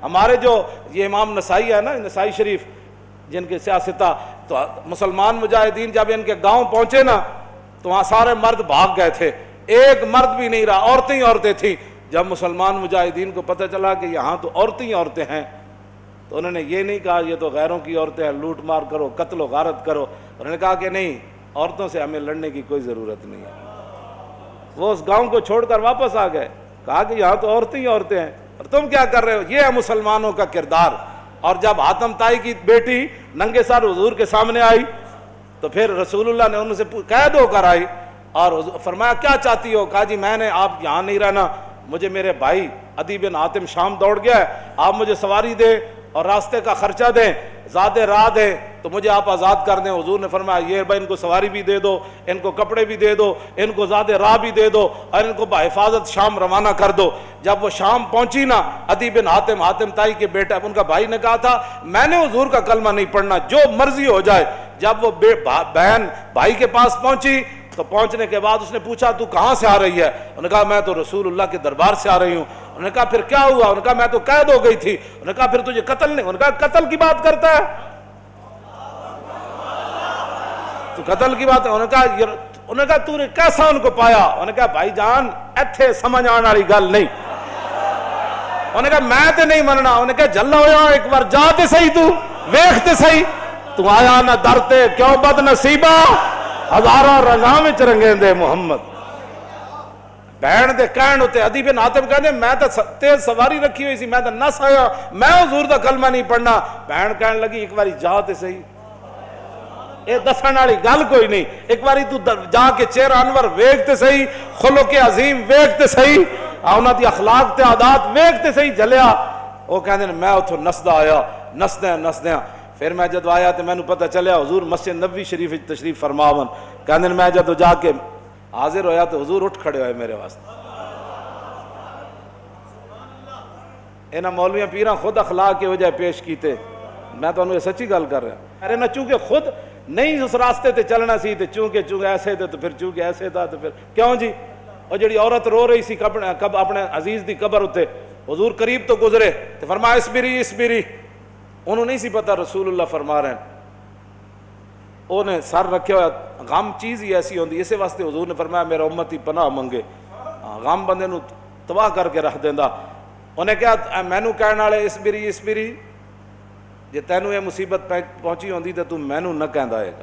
ہمارے جو یہ امام نسائی ہے نا، نسائی شریف جن کے سیاستہ، تو مسلمان مجاہدین جب ان کے گاؤں پہنچے نا تو وہاں سارے مرد بھاگ گئے تھے، ایک مرد بھی نہیں رہا، عورتیں ہی عورتیں تھیں۔ جب مسلمان مجاہدین کو پتہ چلا کہ یہاں تو عورتیں ہی عورتیں ہیں تو انہوں نے یہ نہیں کہا یہ تو غیروں کی عورتیں ہیں، لوٹ مار کرو، قتل و غارت کرو۔ انہوں نے کہا کہ نہیں، عورتوں سے ہمیں لڑنے کی کوئی ضرورت نہیں ہے۔ وہ اس گاؤں کو چھوڑ کر واپس آ گئے، کہا کہ یہاں تو عورتیں ہی عورتیں ہیں اور تم کیا کر رہے ہو؟ یہ ہے مسلمانوں کا کردار۔ اور جب حاتم طائی کی بیٹی ننگے سر حضور کے سامنے آئی تو پھر رسول اللہ نے ان سے قید ہو کر آئی اور فرمایا کیا چاہتی ہو؟ کہا جی میں نے آپ یہاں نہیں رہنا، مجھے میرے بھائی عدی بن حاتم شام دوڑ گیا ہے، آپ مجھے سواری دیں اور راستے کا خرچہ دیں، زیادہ راہ دیں تو مجھے آپ آزاد کر دیں۔ حضور نے فرمایا یہ بھائی ان کو سواری بھی دے دو، ان کو کپڑے بھی دے دو، ان کو زیادہ راہ بھی دے دو اور ان کو بحفاظت شام روانہ کر دو۔ جب وہ شام پہنچی نا، عدی بن حاتم، حاتم طائی کے بیٹا، ان کا بھائی نے کہا تھا میں نے حضور کا کلمہ نہیں پڑھنا، جو مرضی ہو جائے۔ جب وہ بہن بھائی کے پاس پہنچی تو پہنچنے کے بعد اس نے پوچھا تو کہاں سے آ رہی ہے؟ انہوں نے کہا میں تو رسول اللہ کے دربار سے آ رہی ہوں۔ انہوں نے کہا پھر کیا ہوا؟ انہوں نے کہا میں تو قید ہو گئی تھی۔ انہوں نے کہا پھر تجھے قتل نہیں؟ انہوں نے کہا قتل کی بات کرتا ہے تو قتل کی بات ہے؟ انہوں نے کہا تو نے کیسا ان کو پایا؟ انہوں نے کہا بھائی جان ایتھے سمجھ آنے والی گل نہیں۔ انہوں نے کہا میں تے نہیں مننا۔ انہوں نے کہا جلا ہویا ایک بار جا تے صحیح، تو ویکھ تے صحیح، تو آیا نہ درتے کیوں بد نصیبہ، ہزاروں رنگاں وچ رنگیں دے محمد۔ بہن دے کہن ہوتے عدی بن حاتم کہنے میں تو تیز سواری رکھی ہوئی سی، میں تو نس آیا، میں حضور دا کلمہ نہیں پڑھنا۔ بہن کہنے لگی ایک باری جا تے صحیح، اے دسن والی گل کوئی نہیں، ایک باری تو جا کے چہرہ انور ویکھ تے صحیح، خلق عظیم ویکھ تے صحیح، انہاں دی اخلاق تے عادات ویکھ تے صحیح جلیا۔ وہ کہندے میں اتھوں نسدا آیا، نسدیاں پھر میں جدو آیا تو مینوں پتہ چلیا حضور مسجد نبوی شریف وچ تشریف فرماون۔ کہندے میں جدو جا کے حاضر ہویا تو حضور اٹھ کھڑے ہوئے میرے واسطے۔ انہاں مولویاں پیراں خود اخلاق کے وجہ پیش کیتے، میں تو انہوں سچی گل کر رہا۔ ارے نہ چونکہ خود نہیں اس راستے تے چلنا سی تے چونکہ ایسے تھے تو پھر چونکہ ایسے تھا تو پھر کیوں جی؟ اور جڑی عورت رو رہی سی اپنے عزیز دی قبر ہوتے، حضور قریب تو گزرے تو فرمایا اسبری، انہوں نہیں سی پتہ رسول اللہ فرما رہے ہیں، انہیں سر رکھے ہوا۔ غم چیز ہی ایسی ہوندی، اسی واسطے حضور نے فرمایا میرا امتی پناہ منگے، غم بندے نو تباہ کر کے رکھ دیندا۔ انہیں کہا مینوں کہنے والے اسبری، جے تینوں یہ مصیبت پہنچی ہوندی تو تم مینوں نہ کہندا ہے گا۔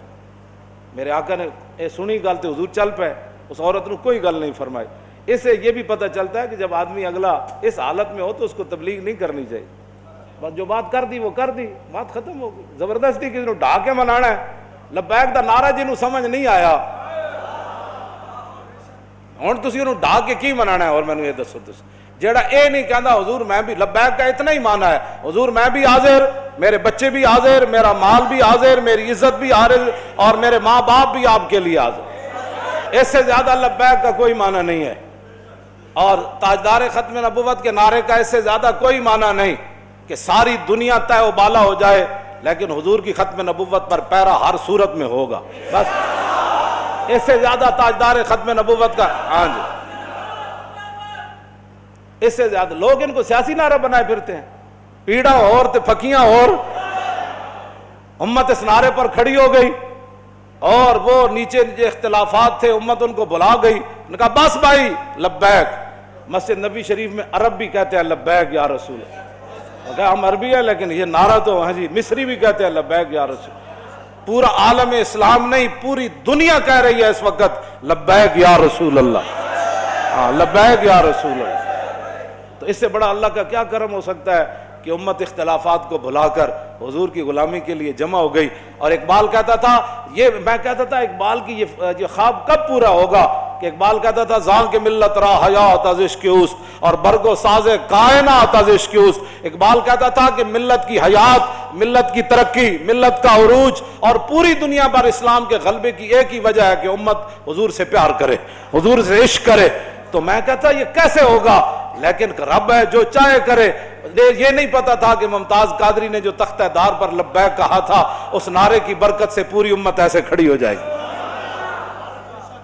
میرے آقا نے یہ سنی گل تو حضور چل پے، اس عورت نے کوئی گل نہیں فرمائی۔ اس سے یہ بھی پتہ چلتا ہے کہ جب آدمی اگلا اس حالت میں ہو تو اس کو تبلیغ نہیں کرنی چاہیے، بس جو بات کر دی وہ کر دی، بات ختم ہو گئی۔ زبردستی کسی نے ڈھا کے منانا ہے، لبیک دا نعرہ جنہوں سمجھ نہیں آیا ہن تسی انہوں ڈھا کے کی منانا ہے؟ اور میں نے یہ دسو جیڑا اے نہیں کہندا حضور میں بھی لبیک کا اتنا ہی مانا ہے، حضور میں بھی حاضر، میرے بچے بھی حاضر، میرا مال بھی حاضر، میری عزت بھی حاضر اور میرے ماں باپ بھی آپ کے لیے حاضر۔ اس سے زیادہ لبیک کا کوئی معنی نہیں ہے، اور تاجدار ختم نبوت کے نعرے کا اس سے زیادہ کوئی معنی نہیں کہ ساری دنیا طے و بالا ہو جائے لیکن حضور کی ختم نبوت پر پیرا ہر صورت میں ہوگا، بس اس سے زیادہ تاجدار ختم نبوت کا ہاں جی، اس سے زیادہ لوگ ان کو سیاسی نعرہ بنائے پھرتے ہیں، پیڑا اور تے پھکیاں اور امت اس نعرے پر کھڑی ہو گئی اور وہ نیچے اختلافات تھے امت ان کو بلا گئی، انہوں نے کہا بس بھائی لبیک۔ مسجد نبی شریف میں عرب بھی کہتے ہیں لبیک یا رسول اللہ، ہم عربی ہے لیکن یہ نعرہ تو ہاں جی مصری بھی کہتے ہیں لبیک یا رسول۔ پورا عالم اسلام نہیں پوری دنیا کہہ رہی ہے اس وقت لبیک یا رسول اللہ، ہاں لبیک یا رسول اللہ۔ تو اس سے بڑا اللہ کا کیا کرم ہو سکتا ہے کہ امت اختلافات کو بھلا کر حضور کی غلامی کے لیے جمع ہو گئی۔ اور اقبال کہتا تھا، میں کہتا تھا اقبال کی یہ خواب کب پورا ہوگا کہ اقبال کہتا تھا زان کے ملت را حیات از عشق اوست اور برگ و ساز کائنات از عشق اوست۔ اقبال کہتا تھا کہ ملت کی حیات، ملت کی ترقی، ملت کا عروج اور پوری دنیا پر اسلام کے غلبے کی ایک ہی وجہ ہے کہ امت حضور سے پیار کرے، حضور سے عشق کرے۔ تو میں کہتا یہ کیسے ہوگا؟ لیکن رب ہے جو چاہے کرے۔ یہ نہیں پتا تھا کہ ممتاز قادری نے جو تختہ دار پر لبیک کہا تھا اس نعرے کی برکت سے پوری امت ایسے کھڑی ہو جائے گی۔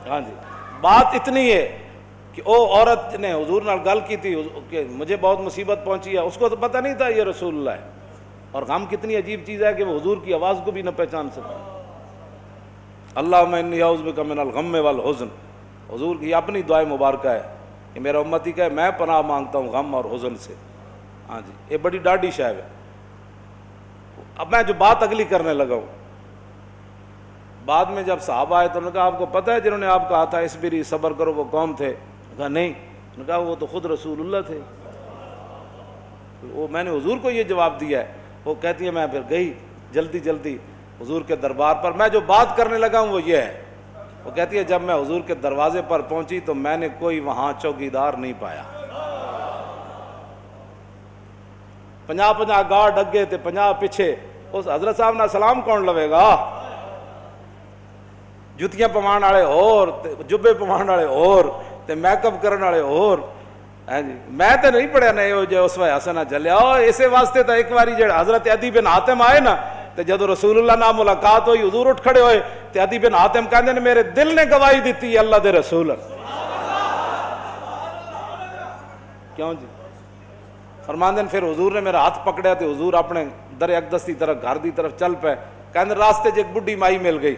ہاں جی، بات اتنی ہے کہ او عورت نے حضور نال گل کی تھی کہ مجھے بہت مصیبت پہنچی ہے، اس کو تو پتہ نہیں تھا یہ رسول اللہ ہے، اور غم کتنی عجیب چیز ہے کہ وہ حضور کی آواز کو بھی نہ پہچان سکا۔ اللہم انی اعوذ بک من الغم والحزن، حضور کی اپنی دعائے مبارکہ ہے کہ میرا امتی کہے میں پناہ مانگتا ہوں غم اور حزن سے۔ ہاں جی، یہ بڑی ڈاڈی شے ہے۔ اب میں جو بات اگلی کرنے لگا ہوں، بعد میں جب صحابہ آئے تو انہوں نے کہا آپ کو پتہ ہے جنہوں نے آپ کہا تھا اصبری صبر کرو وہ کون تھے؟ کہا نہیں۔ انہوں نے کہا وہ تو خود رسول اللہ تھے۔ وہ میں نے حضور کو یہ جواب دیا ہے۔ وہ کہتی ہے میں پھر گئی جلدی جلدی حضور کے دربار پر، میں جو بات کرنے لگا ہوں وہ یہ ہے، وہ کہتی ہے جب میں حضور کے دروازے پر پہنچی تو میں نے کوئی وہاں چوکیدار نہیں پایا۔ 50 گارڈ اگے تے 50 پیچھے، اس حضرت صاحب نہ سلام کون لوے گا؟ جتیاں پوان والے اور جبے پوان والے اور تے میک اپ کرن والے اور۔ ہاں جی، میں تے نہیں پڑھیا نہیں جو اس وقت حسنہ جلیا، اسے واسطے تو ایک باری جڑا حضرت عدی بن حاتم آئے نا تے جدو رسول اللہ نال ملاقات ہوئی حضور اٹھ کھڑے ہوئے تے عدی بن حاتم کہندے نے میرے دل نے گواہی دیتی ہے اللہ دے رسول۔ کیوں جی؟ فرماندے پھر حضور نے میرا ہاتھ پکڑیا تے حضور اپنے در اقدس کی طرف گھر دی طرف چل پے، کہندے راستے ایک بڈھی مائی مل گئی،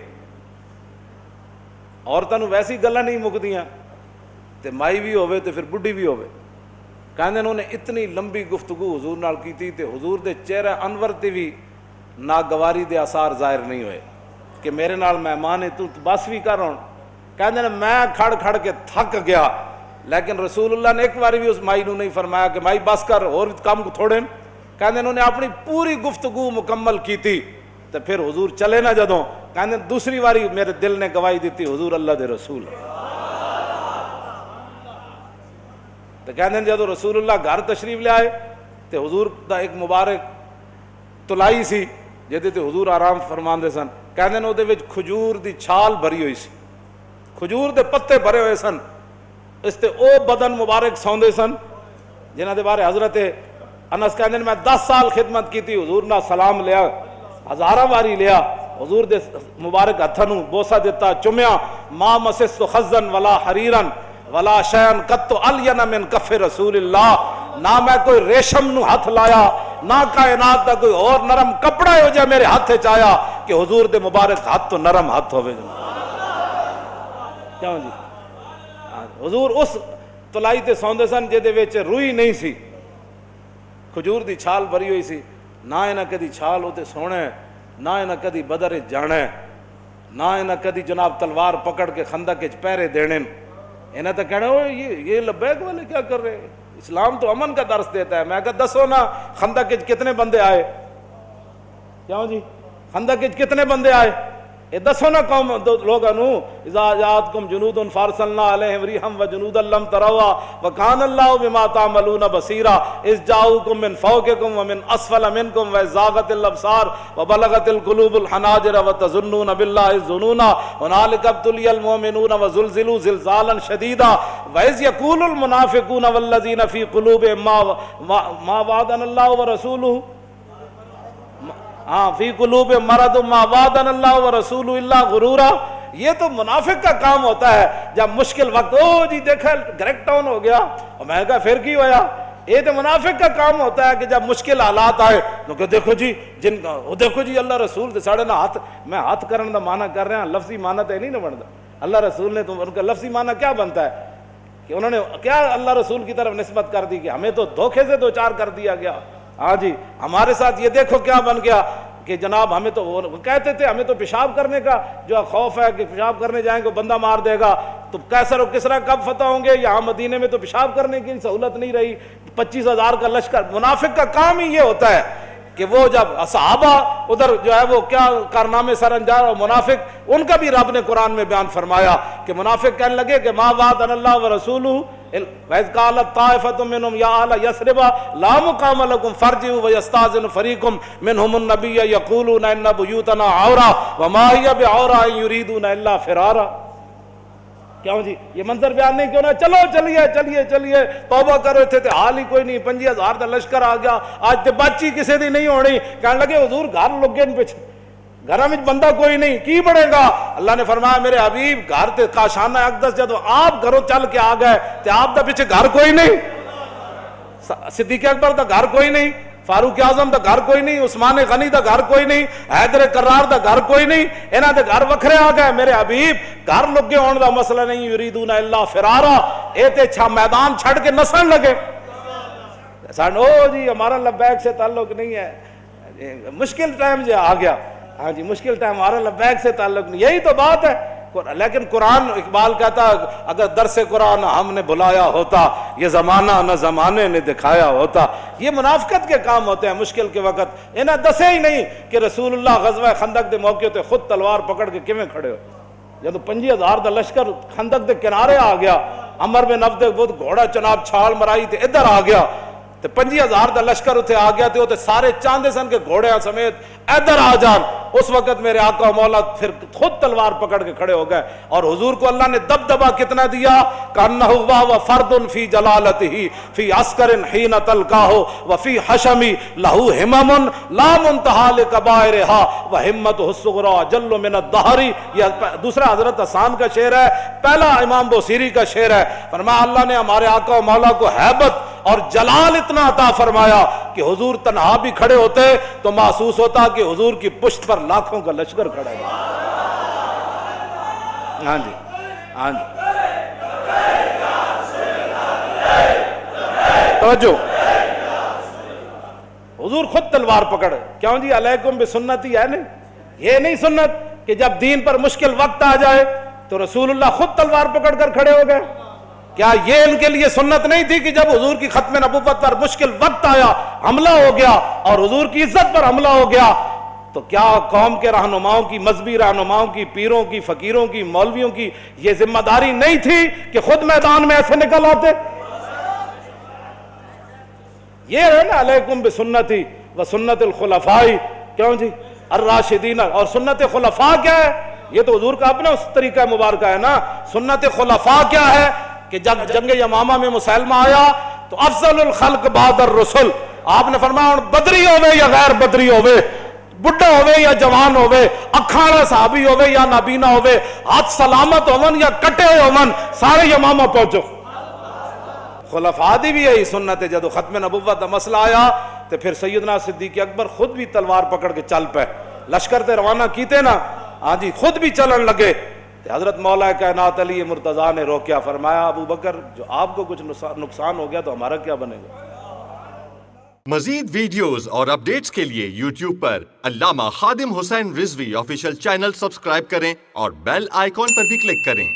عورتاں نوں ویسی گلاں نہیں مکدیاں تے مائی بھی ہوے تے پھر بڈھی بھی ہوے۔ کہندے انہوں نے اتنی لمبی گفتگو حضور نال کیتی تے حضور دے چہرہ انور تے بھی ناگواری دے آثار ظاہر نہیں ہوئے کہ میرے نال مہمان ہے تو بس بھی کر رہا۔ کہندے نے میں کھڑ کھڑ کے تھک گیا، لیکن رسول اللہ نے ایک بار بھی اس مائی نو نہیں فرمایا کہ مائی بس کر اور کام تھوڑے۔ کہندے انہوں نے اپنی پوری گفتگو مکمل کی تھی تو پھر حضور چلے نہ جدوں، کہندے دوسری باری میرے دل نے گواہی دیتی حضور اللہ دے رسول۔ تو کہندے جدوں رسول اللہ گھر تشریف لے آئے تو حضور دا ایک مبارک تلائی سی جہدے تے حضور آرام فرماندے سن، کہندے نے اودے وچ کھجور دی چھال بھری ہوئی سی، کھجور دے پتے بھرے ہوئے سن، اس تے او بدن مبارک سوندے سن جنہاں دے بارے حضرت انس کہندے نے میں 10 سال خدمت کیتی، حضور نہ سلام لیا، ہزاراں واری لیا، حضور دے مبارک ہتھاں نوں بوسہ دیتا، چومیا، ما مسست خزن ولا حریرن ولا شیئن قط الین من کف رسول اللہ، نہ میں کوئی ریشم نو ہاتھ لایا نہ کائنات دا کوئی اور نرم کپڑا ہو جائے میرے ہاتھ چایا کہ حضور دے مبارک ہاتھ تو نرم ہاتھ ہوئے۔ کیوں جی؟ حضور اس تلائی تے سوندے سن جے وچ روئی نہیں سی، کھجور دی چھال بھری ہوئی سی، نہ انہاں کدی چھال ہوتے سونے، نہ انہاں کدی بدر جانے، نہ انہاں کدی جناب تلوار پکڑ کے خندق وچ پہرے دینے۔ انہیں تو کہنا یہ لبیک والے کیا کر رہے ہیں؟ اسلام تو امن کا درس دیتا ہے۔ میں کہا دسو نا خندق وچ کتنے بندے آئے؟ کیوں جی؟ خندق وچ کتنے بندے آئے؟ یہ دسو نا قوم لوگاں نو، اذا جاءتکم جنود فارسلنا علیہم ریحا وجنودا لم تروا وکان اللہ بما تعملون بصیرا اذ جاءوکم من فوقکم ومن اسفل منکم وزاغت الابصار وبلغت القلوب الحناجر وتظنون باللہ الظنونا هنالک ابتلی المؤمنون وزلزلوا زلزالا شدیدا واذ یقول المنافقون والذین فی قلوبہم ما وعدنا اللہ ورسولہ ہاں فی قلوب مرض ما وعدنا اللہ ورسول اللہ غرورا۔ یہ تو منافق کا کام ہوتا ہے جب مشکل وقت او جی دیکھا گریک ٹاؤن ہو گیا، اور میں کہا پھر کی ہویا؟ یہ تو منافق کا کام ہوتا ہے کہ جب مشکل حالات آئے تو کہ دیکھو جی جن کا وہ دیکھو جی اللہ رسول ساڑھے نہ ہاتھ، میں ہاتھ کرنے دا معنی کر رہے ہیں، لفظی معنی تو نہیں نہ بنتا۔ اللہ رسول نے تو ان کا لفظی معنی کیا بنتا ہے کہ انہوں نے کیا اللہ رسول کی طرف نسبت کر دی کہ ہمیں تو دھوکے سے دوچار کر دیا گیا۔ ہاں جی، ہمارے ساتھ یہ دیکھو کیا بن گیا کہ جناب ہمیں تو وہ کہتے تھے ہمیں تو پیشاب کرنے کا جو خوف ہے کہ پیشاب کرنے جائیں گے بندہ مار دے گا، تو کیسر و کسرا کب فتح ہوں گے؟ یہاں مدینے میں تو پیشاب کرنے کی سہولت نہیں رہی، 25,000 کا لشکر۔ منافق کا کام ہی یہ ہوتا ہے کہ وہ جب صحابہ ادھر جو ہے وہ کیا کارنامے سر انجام، اور منافق ان کا بھی رب نے قرآن میں بیان فرمایا کہ منافق کہنے لگے کہ ما وعدنا اللہ ورسولہ وَإِذْ قَالَتْ طَائِفَةٌ مِّنْهُمْ يَا أَهْلَ يَثْرِبَ لَا مُقَامَ لَكُمْ فَارْجِعُوا وَيَسْتَأْذِنُ فَرِيقٌ مِّنْهُمُ النَّبِيَّ يَقُولُونَ إِنَّ بُيُوتَنَا عَوْرَةٌ وَمَا هِيَ بِعَوْرَةٍ إِن يُرِيدُونَ إِلَّا فِرَارًا۔ کیوں جی یہ منظر بیان نہیں کیوں نہ؟ چلو چلیے چلیے چلیے توبہ کرو، تھے حال ہی کوئی نہیں، 25,000 کا لشکر آ گیا، آج تے بچی کسی دی نہیں ہونی۔ کہنے لگے حضور گھر لگے پیچھے، گھر میں بندہ کوئی نہیں کی بڑھے گا. اللہ نے فرمایا میرے حبیب گھر تے کاشانہ اقدس جدو آپ گھروں چل کے آ گئے تے آپ دا پیچھے گھر کوئی نہیں, صدیق اکبر دا گھر کوئی نہیں, فاروق اعظم دا گھر کوئی نہیں, عثمان غنی دا گھر کوئی نہیں, حیدر کرار دا گھر کوئی نہیں, انہاں دے گھر وکھرے آ گئے. میرے حبیب گھر لگے ہون دا مسئلہ نہیں, یریدون الا فرارا, اے تے چھا میدان چھڑ کے نسن لگے. او جی ہمارا لبیک سے تعلق نہیں ہے, مشکل ٹائم جو آ گیا, ہاں جی مشکل ٹائم, ہمارا لبیک سے تعلق نہیں, یہی تو بات ہے. لیکن قرآن, اقبال کہتا اگر درس قرآن ہم نے بلایا ہوتا, یہ زمانہ نہ زمانے نے دکھایا ہوتا. یہ منافقت کے کام ہوتے ہیں مشکل کے وقت. انہیں دسے ہی نہیں کہ رسول اللہ غزوہ خندق دے موقع تے خود تلوار پکڑ کے کیویں کھڑے ہو. جب 25,000 دا لشکر خندق دے کنارے آ گیا, عمر بن عبد وہ گھوڑا چناب چھال مرائی تے ادھر آ گیا, تے 25,000 دا لشکر اتنے آ گیا, تے سارے چاندے سن کے گھوڑے سمیت ادھر آ جان. اس وقت میرے آقا و مولا پھر خود تلوار پکڑ کے کھڑے ہو گئے, اور حضور کو اللہ نے دبدبا کتنا دیا, کانہ و فرد فی جلالتہ فی عسکر حین تلقاہ وفی حشمی لہو ہمم لا منتہا لکبائرہا وہمتہ الصغری جل من الدہر. یہ دوسرا حضرت حسان کا شعر ہے, پہلا امام بوصیری کا شعر ہے. فرمایا اللہ نے ہمارے آقا و مولا کو ہیبت اور جلال اتنا عطا فرمایا کہ حضور تنہا بھی کھڑے ہوتے تو محسوس ہوتا کہ حضور کی پشت پر لاکھوں کا لشکر کھڑا ہے. ہاں جی ہاں جی توجہ, حضور خود تلوار پکڑ. کیوں جی علیکم بسنتی ہے نہیں, یہ نہیں سنت کہ جب دین پر مشکل وقت آ جائے تو رسول اللہ خود تلوار پکڑ کر کھڑے ہو گئے. کیا یہ ان کے لیے سنت نہیں تھی کہ جب حضور کی ختم نبوت پر مشکل وقت آیا, حملہ ہو گیا اور حضور کی عزت پر حملہ ہو گیا, تو کیا قوم کے رہنماؤں کی, مذہبی رہنماؤں کی, پیروں کی, فقیروں کی, مولویوں کی یہ ذمہ داری نہیں تھی کہ خود میدان میں ایسے نکل آتے؟ یہ ہے نا علیکم بسنتی و سنت الخلفاء. کیوں جی الراشدین, اور سنت خلفاء کیا ہے؟ یہ تو حضور کا اپنا اس طریقہ مبارکہ ہے نا. سنت خلفاء کیا ہے کہ جب جنگ یمامہ میں مسلمہ آیا تو افضل الخلق بعد الرسل, آپ نے فرمایا بدری ہوئے یا غیر بدری ہوئے, بڑھا ہوئے یا جوان ہوئے, اکھاڑا صحابی ہوئے یا نابینا ہوئے, ہاتھ سلامت ہومن یا کٹے ہومن, سارے یمامہ پہنچو. خلفاء دی بھی یہی سنت ہے. جدو ختم نبوت دا مسئلہ آیا تو پھر سیدنا صدیق اکبر خود بھی تلوار پکڑ کے چل پے, لشکر تے روانہ کیتے نا, ہاں جی خود بھی چلن لگے. حضرت مولا کائنات علی مرتضیٰ نے روکیا, فرمایا ابو بکر جو آپ کو کچھ نقصان ہو گیا تو ہمارا کیا بنے گا. مزید ویڈیوز اور اپڈیٹس کے لیے یوٹیوب پر علامہ Khadim Hussain Rizvi official channel subscribe کریں اور بیل آئیکن پر بھی کلک کریں.